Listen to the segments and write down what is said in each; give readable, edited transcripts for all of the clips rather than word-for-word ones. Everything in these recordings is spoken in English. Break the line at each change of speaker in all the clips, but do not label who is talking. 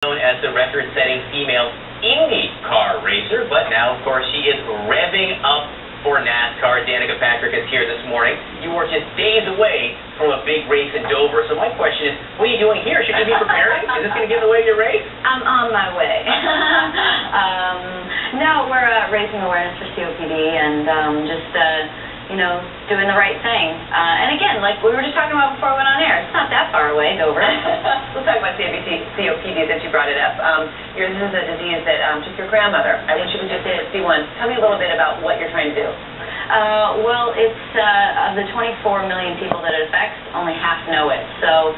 Known as the record-setting female IndyCar racer, but now, of course, she is revving up for NASCAR. Danica Patrick is here this morning. You were just days away from a big race in Dover, so my question is, what are you doing here? Should you be preparing? Is this going to get in the way of your race?
I'm on my way. No, we're raising awareness for COPD and doing the right thing. And again, like we were just talking about before we went on air, it's not that far away, Dover.
We'll talk about COPD since you brought it up. This is a disease that took your grandmother when she was just 61. Tell me a little bit about what you're trying to do.
Well, it's of the 24 million people that it affects, only half know it. So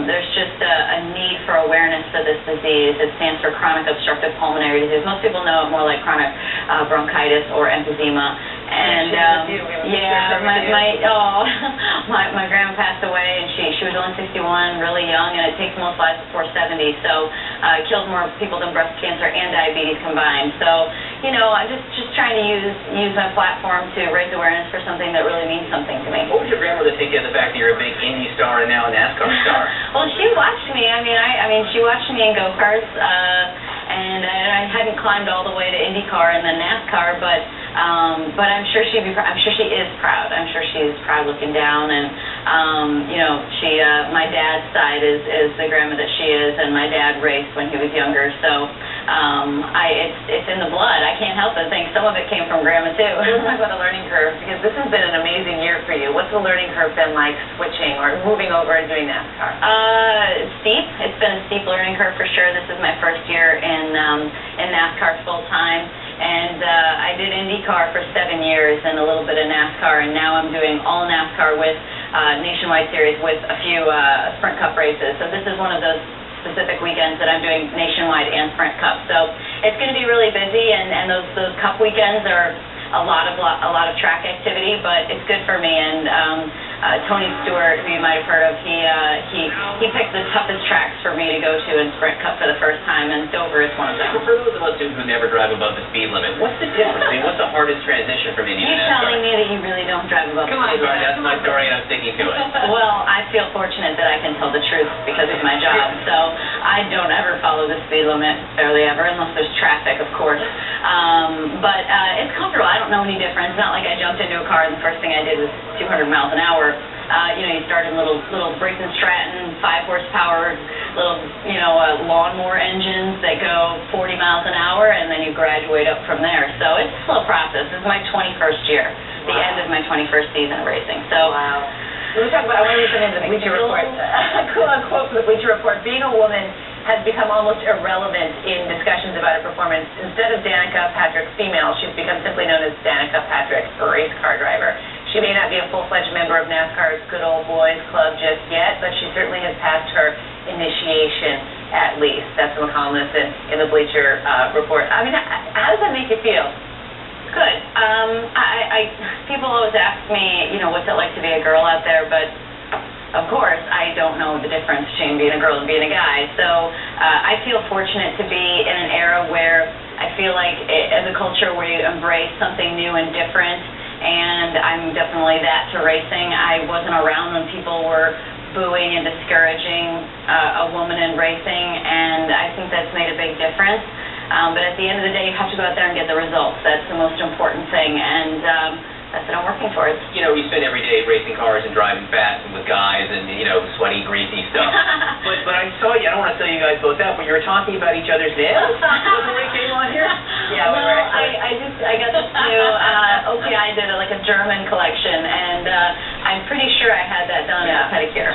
there's just a need for awareness for this disease. It stands for chronic obstructive pulmonary disease. Most people know it more like chronic bronchitis or emphysema. And my grandma passed away, and she was only 61, really young, and it takes most lives before 70. So it kills more people than breast cancer and diabetes combined. So I'm just trying to use my platform to raise awareness for something that really means something to me.
What would your grandmother think of the fact that you're a big Indy star and now a NASCAR star?
Well, she watched me. I mean, she watched me in go-karts, and I hadn't climbed all the way to IndyCar and then NASCAR, but I'm sure she is proud. I'm sure she is proud looking down, and my dad's side is the grandma that she is, and my dad raced when he was younger, so it's in the blood. I can't help but think some of it came from grandma too.
Let's talk about the learning curve, because this has been an amazing year for you. What's the learning curve been like switching or moving over and doing NASCAR?
Steep. It's been a steep learning curve for sure. This is my first year in NASCAR full time. And I did IndyCar for 7 years and a little bit of NASCAR, and now I'm doing all NASCAR with nationwide series with a few Sprint Cup races. So this is one of those specific weekends that I'm doing nationwide and Sprint Cup. So it's going to be really busy, and those Cup weekends are a lot of track activity, but it's good for me. And Tony Stewart, who you might have heard of, he picked the toughest tracks for me to go to in Sprint Cup for the first time, and Dover is one of them.
For those of us who never drive above the speed limit, what's the difference? I mean, what's the hardest transition from Indy to NASCAR?
You're telling me that you really don't drive above the speed limit?
That's my story, and I'm sticking to it.
Well, I feel fortunate that I can tell the truth because of my job, so I don't ever follow the speed limit, barely ever, unless there's traffic, of course. But it's comfortable. I don't know any difference. It's not like I jumped into a car and the first thing I did was 200 miles an hour. You start in little Briggs & Stratton, 5 horsepower, little lawnmower engines that go 40 miles an hour, and then you graduate up from there. So it's a slow process. This is my 21st year, the end of my 21st season of racing. So.
Wow. Let me talk about, I want to listen into the Bleacher Report. A quote from the Bleacher Report: being a woman has become almost irrelevant in discussions about a performance. Instead of Danica Patrick female, she's become simply known as Danica Patrick, a race car driver. She may not be a full-fledged member of NASCAR's Good Old Boys Club just yet, but she certainly has passed her initiation at least. That's from a columnist in the Bleacher Report. I mean, how does that make you feel?
Good. People always ask me, what's it like to be a girl out there, but of course, I don't know the difference between being a girl and being a guy. So I feel fortunate to be in an era where I feel like as a culture we embrace something new and different, and I'm definitely that to racing. I wasn't around when people were booing and discouraging a woman in racing, and I think that's made a big difference. But at the end of the day, you have to go out there and get the results. That's the most important thing, and that's what I'm working towards.
We spend every day racing cars and driving fast and with guys and, sweaty, greasy stuff. but I saw you, I don't want to sell you guys both out, but you were talking about each other's nails? Wasn't when it came on here?
Yeah, well, I got this new, OPI did a German collection, and I'm pretty sure I had that done in a pedicure.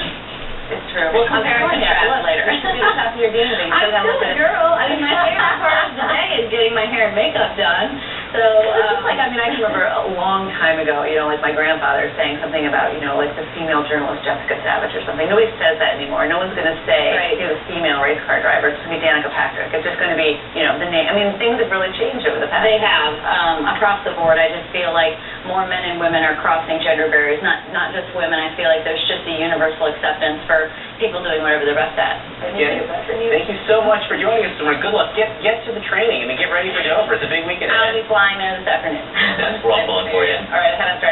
It's true.
We'll compare and contrast later.
You should be the top of your game.
I'm still a girl. I mean, my favorite part of the day is getting my hair and makeup done. So,
I can remember a long time ago, like my grandfather saying something about, like the female journalist Jessica Savage or something. Nobody says that anymore. No one's going to say, the female race car driver. It's going to be Danica Patrick. It's just going to be, the name. I mean, things have really changed over the past.
They have. Across the board, I just feel like more men and women are crossing gender barriers. Not just women. I feel like there's just a universal acceptance for people doing whatever they're best at.
Thank you so much for joining us this morning. Good luck. Get to the training. Get ready for Dover. It's a big weekend ahead.
I'll be flying there this afternoon.
That's we're all pulling for you.
All right, I had to start.